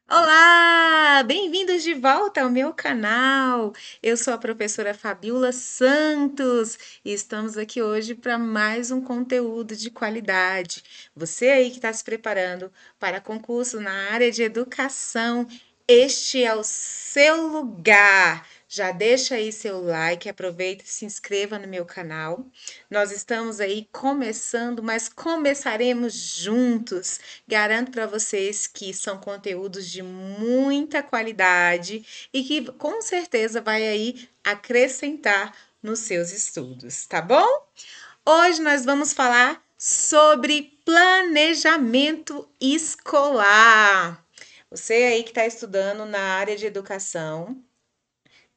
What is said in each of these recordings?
Olá! Bem-vindos de volta ao meu canal. Eu sou a professora Fabiola Santos e estamos aqui hoje para mais um conteúdo de qualidade. Você aí que está se preparando para concurso na área de educação, este é o seu lugar. Já deixa aí seu like, aproveita e se inscreva no meu canal. Nós estamos aí começando, mas começaremos juntos. Garanto para vocês que são conteúdos de muita qualidade e que com certeza vai aí acrescentar nos seus estudos, tá bom? Hoje nós vamos falar sobre planejamento escolar. Você aí que está estudando na área de educação,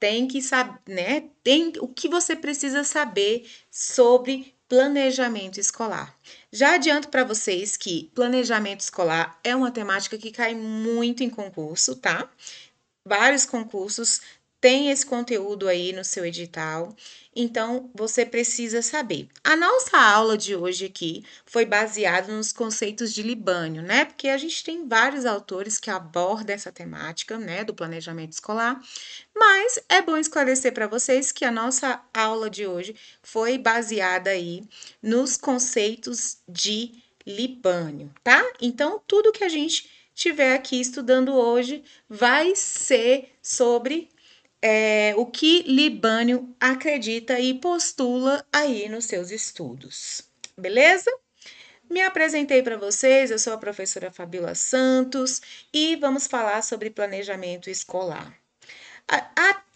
tem que saber, né? Tem o que você precisa saber sobre planejamento escolar. Já adianto para vocês que planejamento escolar é uma temática que cai muito em concurso, tá? Vários concursos têm esse conteúdo aí no seu edital, então você precisa saber. A nossa aula de hoje aqui foi baseada nos conceitos de Libânio, né? Porque a gente tem vários autores que abordam essa temática, né, do planejamento escolar, mas é bom esclarecer para vocês que a nossa aula de hoje foi baseada aí nos conceitos de Libânio, tá? Então, tudo que a gente tiver aqui estudando hoje vai ser sobre o que Libânio acredita e postula aí nos seus estudos. Beleza? Me apresentei para vocês, eu sou a professora Fabiola Santos e vamos falar sobre planejamento escolar.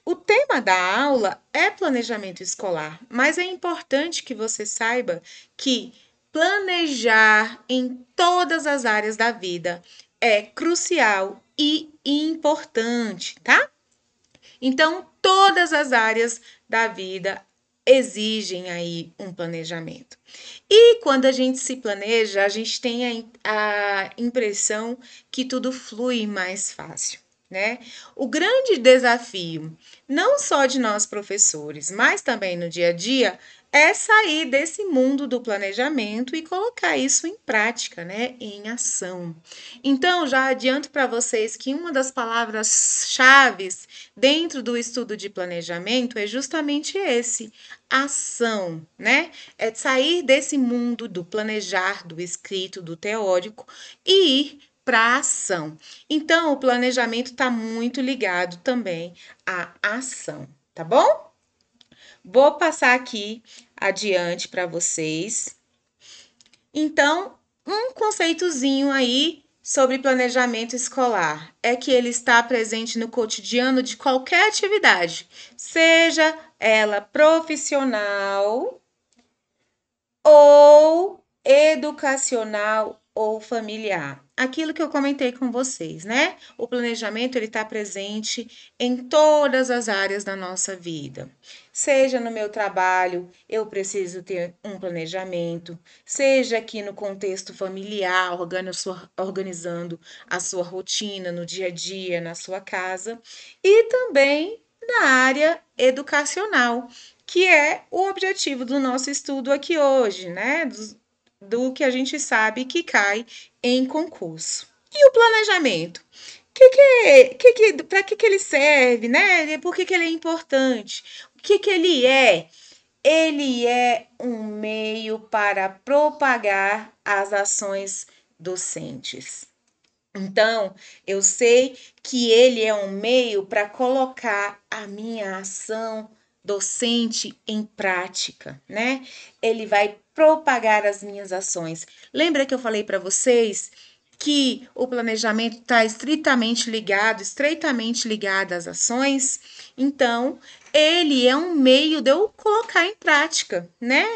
O tema da aula é planejamento escolar, mas é importante que você saiba que planejar em todas as áreas da vida é crucial e importante, tá? Então, todas as áreas da vida exigem aí um planejamento. E quando a gente se planeja, a gente tem a impressão que tudo flui mais fácil, né? O grande desafio, não só de nós professores, mas também no dia a dia, é sair desse mundo do planejamento e colocar isso em prática, né? Em ação. Então, já adianto para vocês que uma das palavras-chave dentro do estudo de planejamento é justamente esse, ação, né? É sair desse mundo do planejar, do escrito, do teórico e ir para a ação. Então, o planejamento está muito ligado também à ação, tá bom? Vou passar aqui adiante para vocês. Então, um conceitozinho aí sobre planejamento escolar é que ele está presente no cotidiano de qualquer atividade, seja ela profissional ou educacional ou familiar. Aquilo que eu comentei com vocês, né? O planejamento ele está presente em todas as áreas da nossa vida. Seja no meu trabalho, eu preciso ter um planejamento, seja aqui no contexto familiar, organizando a sua rotina no dia a dia, na sua casa, e também na área educacional, que é o objetivo do nosso estudo aqui hoje, né? Do que a gente sabe que cai em concurso. E o planejamento? Para que ele serve, né? Por que ele é importante? O que ele é? Ele é um meio para propagar as ações docentes. Então, eu sei que ele é um meio para colocar a minha ação docente em prática, né? Ele vai propagar as minhas ações. Lembra que eu falei para vocês que o planejamento está estreitamente ligado às ações? Então, ele é um meio de eu colocar em prática, né?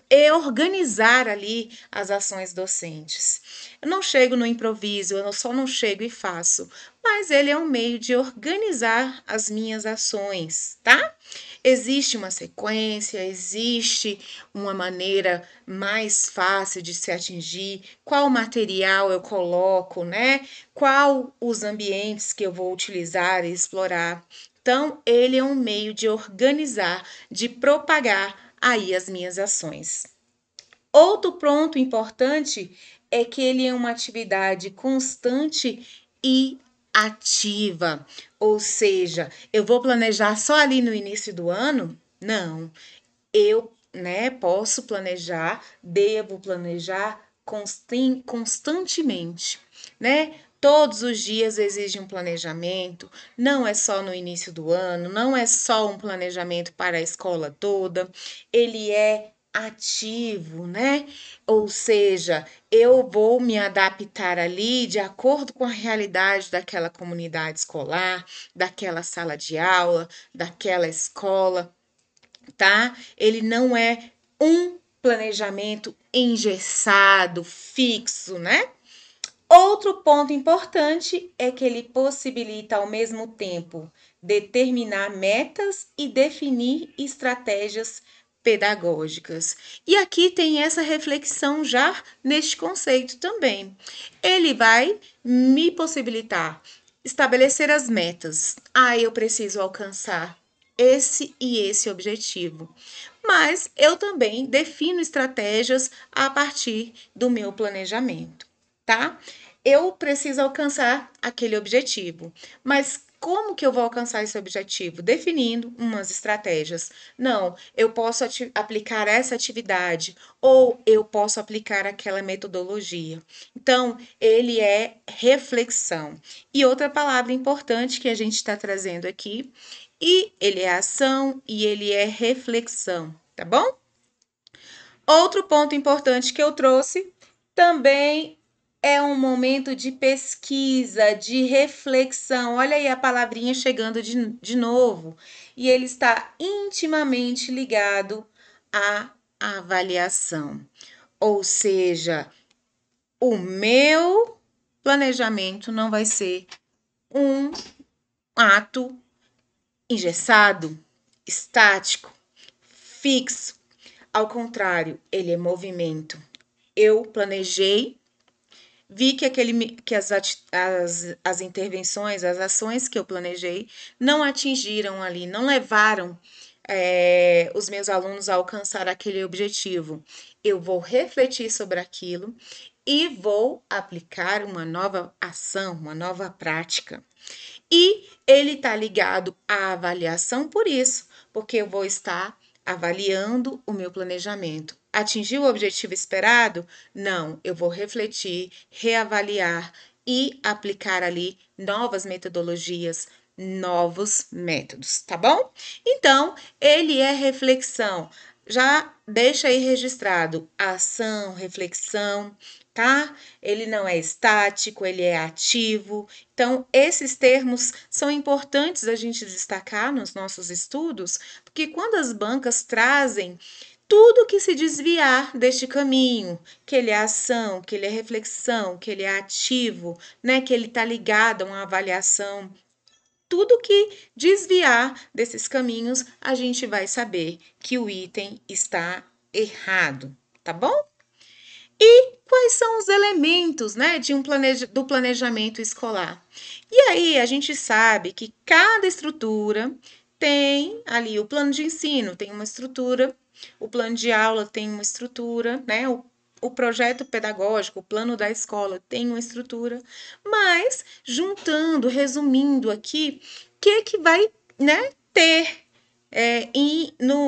E organizar ali as ações docentes. Eu não chego no improviso, eu só não chego e faço, mas ele é um meio de organizar as minhas ações, tá? Existe uma sequência, existe uma maneira mais fácil de se atingir, qual material eu coloco, né? Qual os ambientes que eu vou utilizar e explorar. Então, ele é um meio de organizar, de propagar aí as minhas ações. Outro ponto importante é que ele é uma atividade constante e ativa. Ou seja, eu vou planejar só ali no início do ano? Não. Eu, né, posso planejar, devo planejar constantemente, né? Todos os dias exige um planejamento, não é só no início do ano, não é só um planejamento para a escola toda, ele é ativo, né? Ou seja, eu vou me adaptar ali de acordo com a realidade daquela comunidade escolar, daquela sala de aula, daquela escola, tá? Ele não é um planejamento engessado, fixo, né? Outro ponto importante é que ele possibilita ao mesmo tempo determinar metas e definir estratégias pedagógicas. E aqui tem essa reflexão já neste conceito também. Ele vai me possibilitar estabelecer as metas. Ah, eu preciso alcançar esse e esse objetivo. Mas eu também defino estratégias a partir do meu planejamento, tá? Eu preciso alcançar aquele objetivo, mas como que eu vou alcançar esse objetivo? Definindo umas estratégias. Não, eu posso aplicar essa atividade ou eu posso aplicar aquela metodologia. Então, ele é reflexão. E outra palavra importante que a gente está trazendo aqui, e ele é ação e ele é reflexão, tá bom? Outro ponto importante que eu trouxe também é um momento de pesquisa, de reflexão. Olha aí a palavrinha chegando de novo. E ele está intimamente ligado à avaliação. Ou seja, o meu planejamento não vai ser um ato engessado, estático, fixo. Ao contrário, ele é movimento. Eu planejei, vi que as intervenções, as ações que eu planejei não atingiram ali, não levaram os meus alunos a alcançar aquele objetivo. Eu vou refletir sobre aquilo e vou aplicar uma nova ação, uma nova prática. E ele está ligado à avaliação por isso, porque eu vou estar avaliando o meu planejamento. Atingiu o objetivo esperado? Não, eu vou refletir, reavaliar e aplicar ali novas metodologias, novos métodos, tá bom? Então, ele é reflexão. Já deixa aí registrado ação, reflexão, tá? Ele não é estático, ele é ativo. Então, esses termos são importantes a gente destacar nos nossos estudos, porque quando as bancas trazem tudo que se desviar deste caminho, que ele é ação, que ele é reflexão, que ele é ativo, né, que ele está ligado a uma avaliação, tudo que desviar desses caminhos, a gente vai saber que o item está errado, tá bom? E quais são os elementos, né, do planejamento escolar? E aí a gente sabe que cada estrutura tem ali o plano de ensino, tem uma estrutura, o plano de aula tem uma estrutura, né? O projeto pedagógico, o plano da escola tem uma estrutura, mas juntando, resumindo aqui, o que vai, né, ter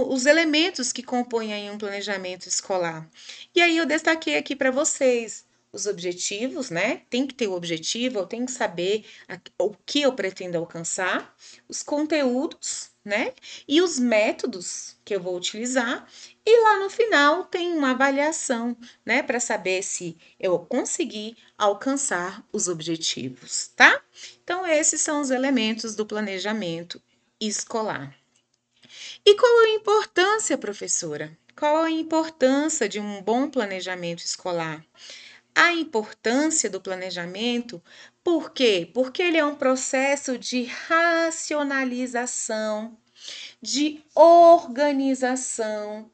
os elementos que compõem aí um planejamento escolar. E aí eu destaquei aqui para vocês os objetivos, né? Tem que ter o objetivo, eu tenho que saber o que eu pretendo alcançar, os conteúdos, né? E os métodos que eu vou utilizar. E lá no final tem uma avaliação, né? Para saber se eu consegui alcançar os objetivos, tá? Então, esses são os elementos do planejamento escolar. E qual a importância, professora? Qual a importância de um bom planejamento escolar? A importância do planejamento, por quê? Porque ele é um processo de racionalização, de organização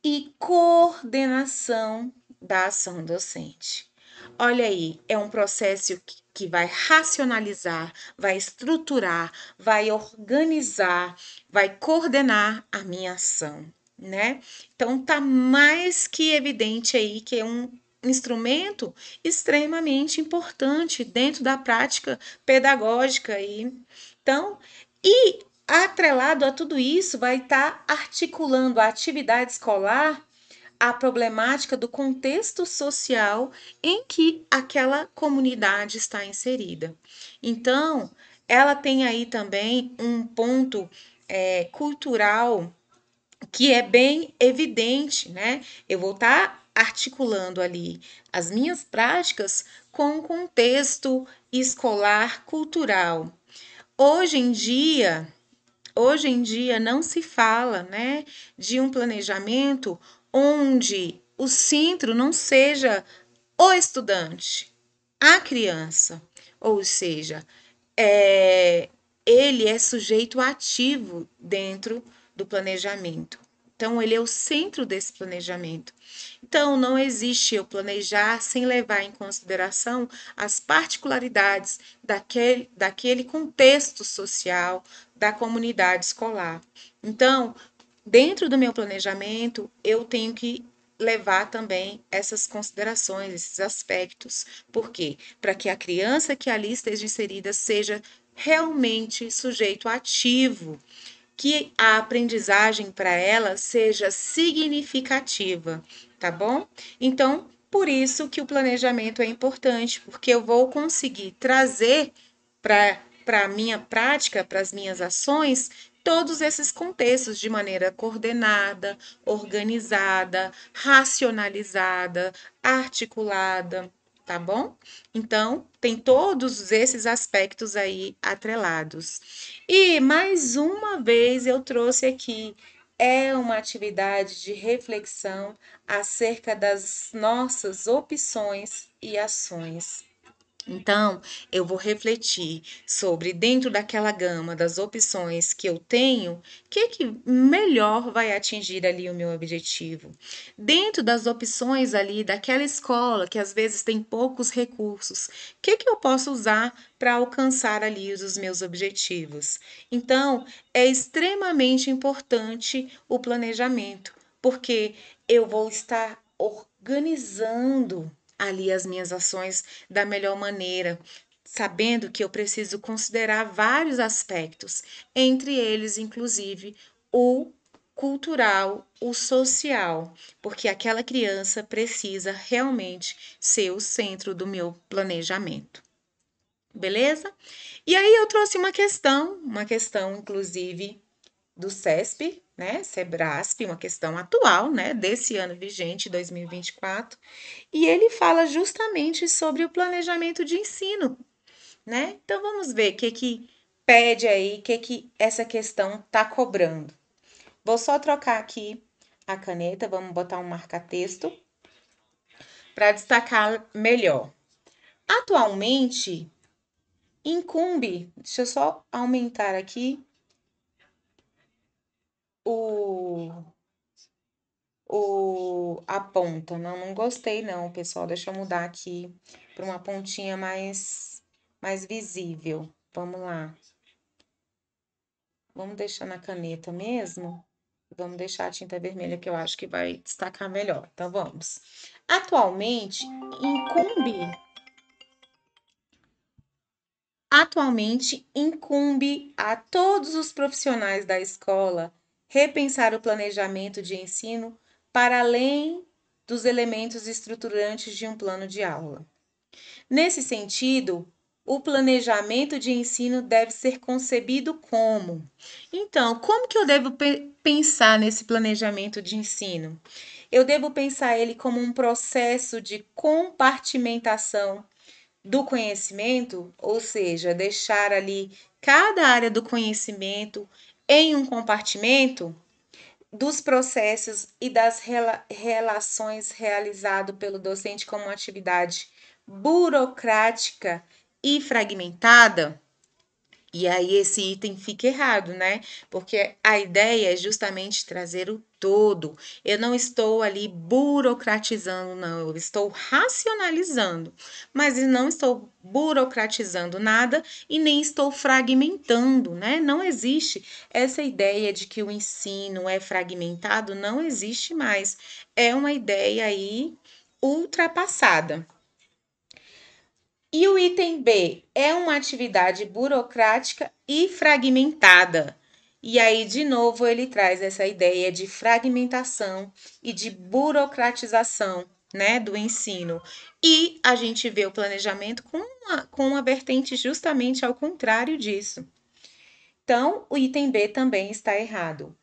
e coordenação da ação docente. Olha aí, é um processo que vai racionalizar, vai estruturar, vai organizar, vai coordenar a minha ação, né? Então tá mais que evidente aí que é um instrumento extremamente importante dentro da prática pedagógica aí. Então, e atrelado a tudo isso, vai estar articulando a atividade escolar a problemática do contexto social em que aquela comunidade está inserida. Então, ela tem aí também um ponto cultural que é bem evidente, né? Eu vou estar articulando ali as minhas práticas com o contexto escolar cultural. Hoje em dia, Hoje em dia não se fala, né, de um planejamento onde o centro não seja o estudante, a criança, ou seja, é, ele é sujeito ativo dentro do planejamento. Então, ele é o centro desse planejamento. Então, não existe eu planejar sem levar em consideração as particularidades daquele contexto social, da comunidade escolar. Então, dentro do meu planejamento, eu tenho que levar também essas considerações, esses aspectos. Por quê? Para que a criança que ali esteja inserida seja realmente sujeito ativo, que a aprendizagem para ela seja significativa, tá bom? Então, por isso que o planejamento é importante, porque eu vou conseguir trazer para a minha prática, para as minhas ações, todos esses contextos de maneira coordenada, organizada, racionalizada, articulada, tá bom? Então, tem todos esses aspectos aí atrelados. E mais uma vez eu trouxe aqui é uma atividade de reflexão acerca das nossas opções e ações. Então, eu vou refletir sobre, dentro daquela gama das opções que eu tenho, o que melhor vai atingir ali o meu objetivo. Dentro das opções ali daquela escola, que às vezes tem poucos recursos, o que eu posso usar para alcançar ali os meus objetivos? Então, é extremamente importante o planejamento, porque eu vou estar organizando ali as minhas ações da melhor maneira, sabendo que eu preciso considerar vários aspectos, entre eles, inclusive, o cultural, o social, porque aquela criança precisa realmente ser o centro do meu planejamento. Beleza? E aí eu trouxe uma questão inclusive do CESP, né, Sebrasp, uma questão atual, né, desse ano vigente, 2024, e ele fala justamente sobre o planejamento de ensino, né? Então vamos ver o que pede aí, o que essa questão está cobrando. Vou só trocar aqui a caneta, vamos botar um marca-texto para destacar melhor. Atualmente, incumbe, deixa eu só aumentar aqui o, a ponta. Não gostei não, pessoal. Deixa eu mudar aqui para uma pontinha mais visível. Vamos lá. Vamos deixar na caneta mesmo? Vamos deixar a tinta vermelha que eu acho que vai destacar melhor. Então vamos. Atualmente incumbe a todos os profissionais da escola repensar o planejamento de ensino para além dos elementos estruturantes de um plano de aula. Nesse sentido, o planejamento de ensino deve ser concebido como? Então, como que eu devo pensar nesse planejamento de ensino? Eu devo pensar ele como um processo de compartimentação do conhecimento, ou seja, deixar ali cada área do conhecimento em um compartimento dos processos e das relações realizado pelo docente como uma atividade burocrática e fragmentada. E aí esse item fica errado, né? Porque a ideia é justamente trazer o todo. Eu não estou ali burocratizando, não. Eu estou racionalizando, mas não estou burocratizando nada e nem estou fragmentando, né? Não existe essa ideia de que o ensino é fragmentado, não existe mais. É uma ideia aí ultrapassada. E o item B é uma atividade burocrática e fragmentada. E aí, de novo, ele traz essa ideia de fragmentação e de burocratização, né, do ensino. E a gente vê o planejamento com uma vertente justamente ao contrário disso. Então, o item B também está errado.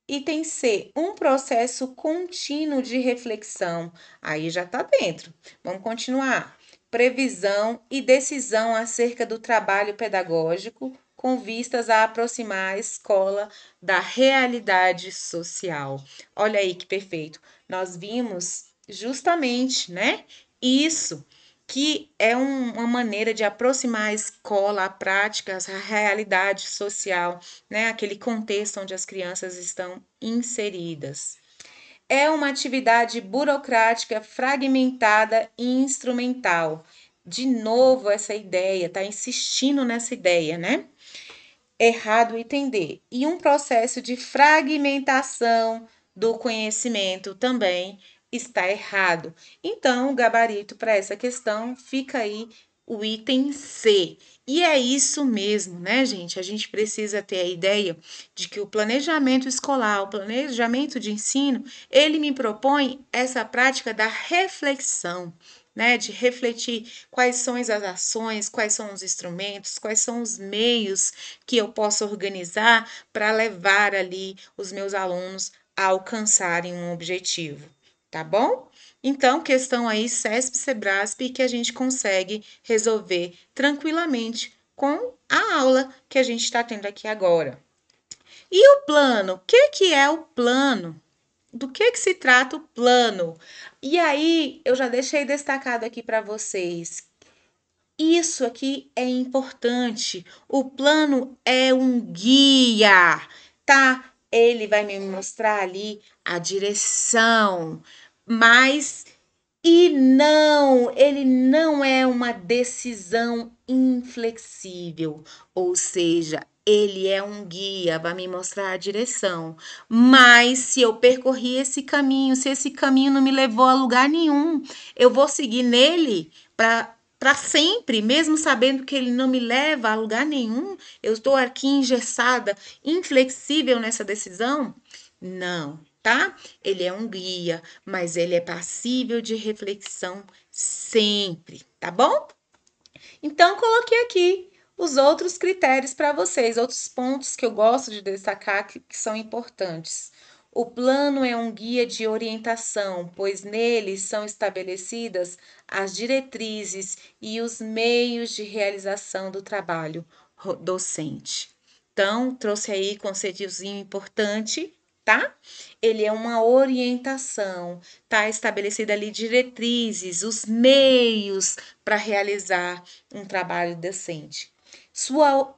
Item C, um processo contínuo de reflexão. Aí já está dentro. Vamos continuar. Previsão e decisão acerca do trabalho pedagógico com vistas a aproximar a escola da realidade social. Olha aí que perfeito. Nós vimos justamente, né? Isso que é uma maneira de aproximar a escola, a prática, a realidade social, né? Aquele contexto onde as crianças estão inseridas. É uma atividade burocrática, fragmentada e instrumental. De novo, essa ideia, tá insistindo nessa ideia, né? Errado entender. E um processo de fragmentação do conhecimento também está errado. Então, o gabarito para essa questão fica aí o item C. E é isso mesmo, né, gente? A gente precisa ter a ideia de que o planejamento escolar, o planejamento de ensino, ele me propõe essa prática da reflexão, né, de refletir quais são as ações, quais são os instrumentos, quais são os meios que eu posso organizar para levar ali os meus alunos a alcançarem um objetivo, tá bom? Então, questão aí CESP, SEBRASP que a gente consegue resolver tranquilamente com a aula que a gente está tendo aqui agora. E o plano? O que é o plano? Do que se trata o plano? E aí, eu já deixei destacado aqui para vocês. Isso aqui é importante. O plano é um guia, tá? Ele vai me mostrar ali a direção, mas ele não é uma decisão inflexível, ou seja, ele é um guia, vai me mostrar a direção. Mas se eu percorri esse caminho, se esse caminho não me levou a lugar nenhum, eu vou seguir nele para sempre, mesmo sabendo que ele não me leva a lugar nenhum. Eu estou aqui engessada, inflexível nessa decisão? Não, tá? Ele é um guia, mas ele é passível de reflexão sempre, tá bom? Então, coloquei aqui os outros critérios para vocês, outros pontos que eu gosto de destacar que são importantes. O plano é um guia de orientação, pois nele são estabelecidas as diretrizes e os meios de realização do trabalho docente. Então, trouxe aí conceitozinho importante, tá? Ele é uma orientação, tá estabelecida ali diretrizes, os meios para realizar um trabalho decente. Sua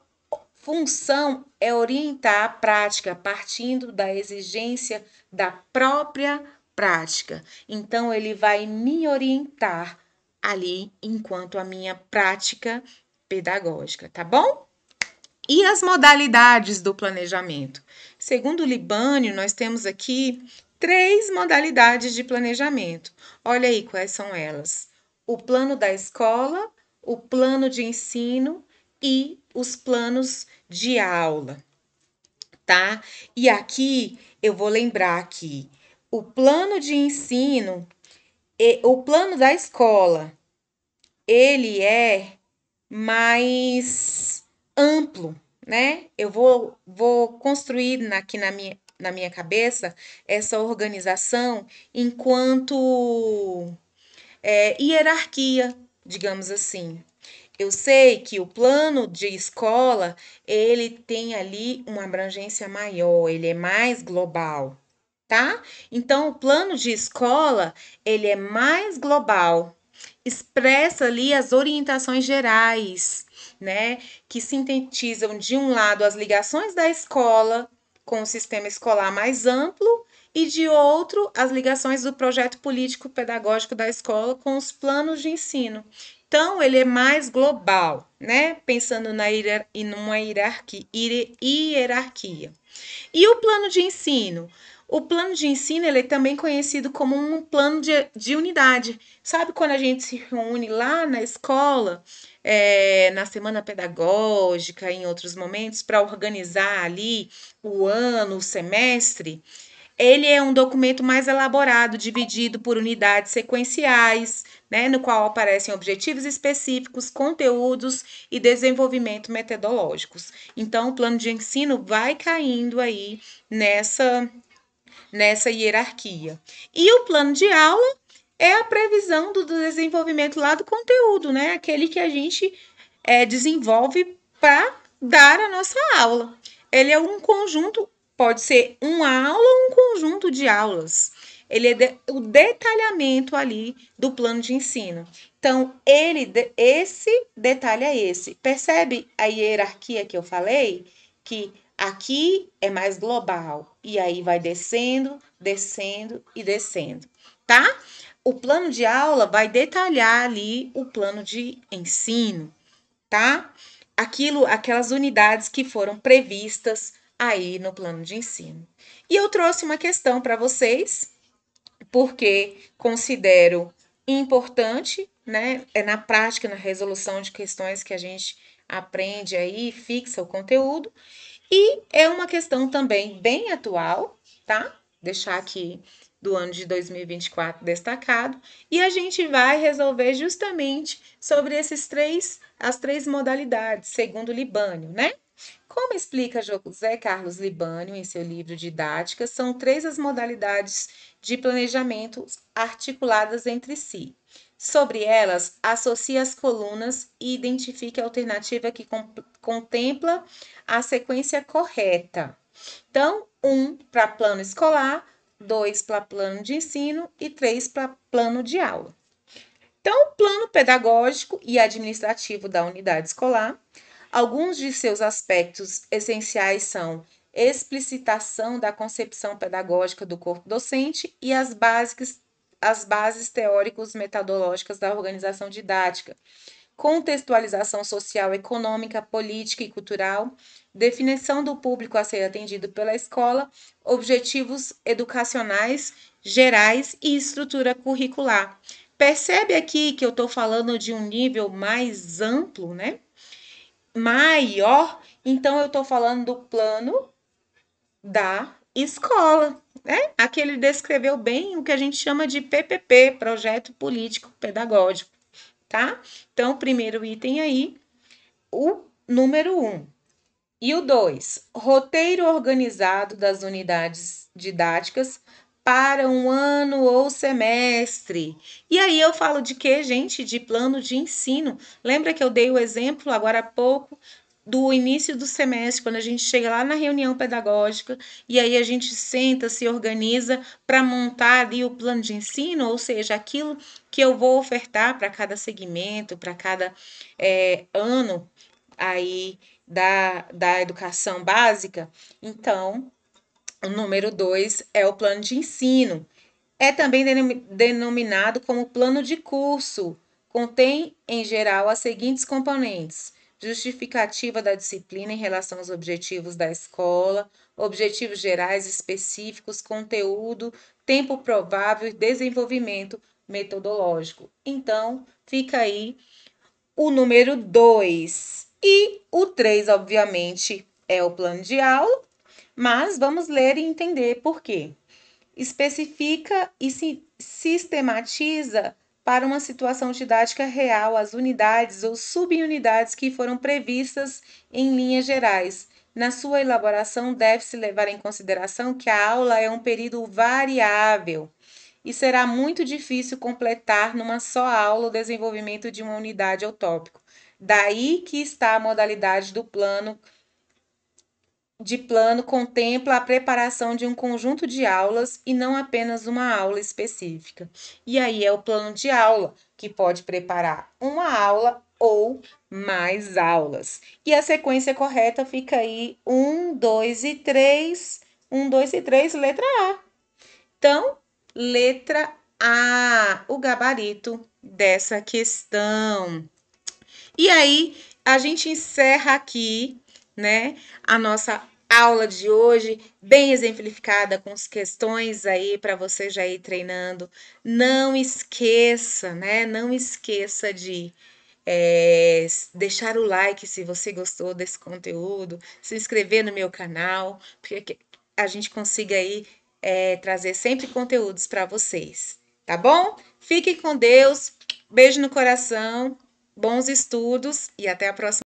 função é orientar a prática partindo da exigência da própria prática. Então, ele vai me orientar ali enquanto a minha prática pedagógica, tá bom? E as modalidades do planejamento? Segundo o Libânio, nós temos aqui 3 modalidades de planejamento. Olha aí quais são elas: o plano da escola, o plano de ensino e os planos de aula, tá? E aqui eu vou lembrar aqui, o plano de ensino e o plano da escola, ele é mais amplo, né? Eu vou construir aqui na minha cabeça essa organização enquanto hierarquia, digamos assim. Eu sei que o plano de escola, ele tem ali uma abrangência maior, ele é mais global, tá? Então, o plano de escola, ele é mais global, expressa ali as orientações gerais, né? Que sintetizam, de um lado, as ligações da escola com o sistema escolar mais amplo e, de outro, as ligações do projeto político-pedagógico da escola com os planos de ensino. Então, ele é mais global, né? Pensando numa hierarquia. E o plano de ensino? O plano de ensino ele é também conhecido como um plano de unidade. Sabe quando a gente se reúne lá na escola, na semana pedagógica, em outros momentos, para organizar ali o ano, o semestre? Ele é um documento mais elaborado, dividido por unidades sequenciais, né, no qual aparecem objetivos específicos, conteúdos e desenvolvimento metodológicos. Então, o plano de ensino vai caindo aí nessa hierarquia. E o plano de aula é a previsão do desenvolvimento lá do conteúdo, né? Aquele que a gente desenvolve para dar a nossa aula. Ele é um conjunto, pode ser uma aula ou um conjunto de aulas. Ele é o detalhamento ali do plano de ensino. Então, esse detalhe é esse. Percebe a hierarquia que eu falei? Que aqui é mais global. E aí vai descendo, descendo e descendo, tá? O plano de aula vai detalhar ali o plano de ensino, tá? Aquelas unidades que foram previstas aí no plano de ensino. E eu trouxe uma questão para vocês, porque considero importante, né? É na prática, na resolução de questões que a gente aprende aí, fixa o conteúdo. E é uma questão também bem atual, tá? Deixar aqui do ano de 2024 destacado. E a gente vai resolver justamente sobre as três modalidades, segundo Libânio, né? Como explica José Carlos Libânio em seu livro Didática, são três as modalidades de planejamento articuladas entre si. Sobre elas, associa as colunas e identifique a alternativa que contempla a sequência correta. Então, 1 para plano escolar, 2 para plano de ensino e 3 para plano de aula. Então, o plano pedagógico e administrativo da unidade escolar. Alguns de seus aspectos essenciais são explicitação da concepção pedagógica do corpo docente e as bases teóricos metodológicas da organização didática, contextualização social, econômica, política e cultural, definição do público a ser atendido pela escola, objetivos educacionais gerais e estrutura curricular. Percebe aqui que eu estou falando de um nível mais amplo, né? Maior, então eu estou falando do plano da escola, né? Aqui ele descreveu bem o que a gente chama de PPP, Projeto Político Pedagógico, tá? Então, o primeiro item aí, o número 1. E o 2, roteiro organizado das unidades didáticas para um ano ou semestre. E aí eu falo de quê, gente? De plano de ensino. Lembra que eu dei o exemplo agora há pouco do início do semestre, quando a gente chega lá na reunião pedagógica e aí a gente senta, se organiza para montar ali o plano de ensino, ou seja, aquilo que eu vou ofertar para cada segmento, para cada ano aí da educação básica. Então, o número 2 é o plano de ensino. É também denominado como plano de curso. Contém, em geral, as seguintes componentes: justificativa da disciplina em relação aos objetivos da escola, objetivos gerais específicos, conteúdo, tempo provável e desenvolvimento metodológico. Então, fica aí o número 2. E o 3, obviamente, é o plano de aula, mas vamos ler e entender por quê. Especifica e sistematiza para uma situação didática real as unidades ou subunidades que foram previstas em linhas gerais. Na sua elaboração, deve-se levar em consideração que a aula é um período variável e será muito difícil completar numa só aula o desenvolvimento de uma unidade ou tópico. Daí que está a modalidade do plano contempla a preparação de um conjunto de aulas e não apenas uma aula específica. E aí é o plano de aula, que pode preparar uma aula ou mais aulas. E a sequência correta fica aí 1, 2 e 3. 1, 2 e 3, letra A. Então, letra A, o gabarito dessa questão. E aí, a gente encerra aqui, né, a nossa aula de hoje, bem exemplificada com as questões aí para você já ir treinando. Não esqueça, né? Não esqueça de deixar o like se você gostou desse conteúdo, se inscrever no meu canal, porque a gente consiga aí trazer sempre conteúdos para vocês, tá bom? Fiquem com Deus, beijo no coração, bons estudos e até a próxima.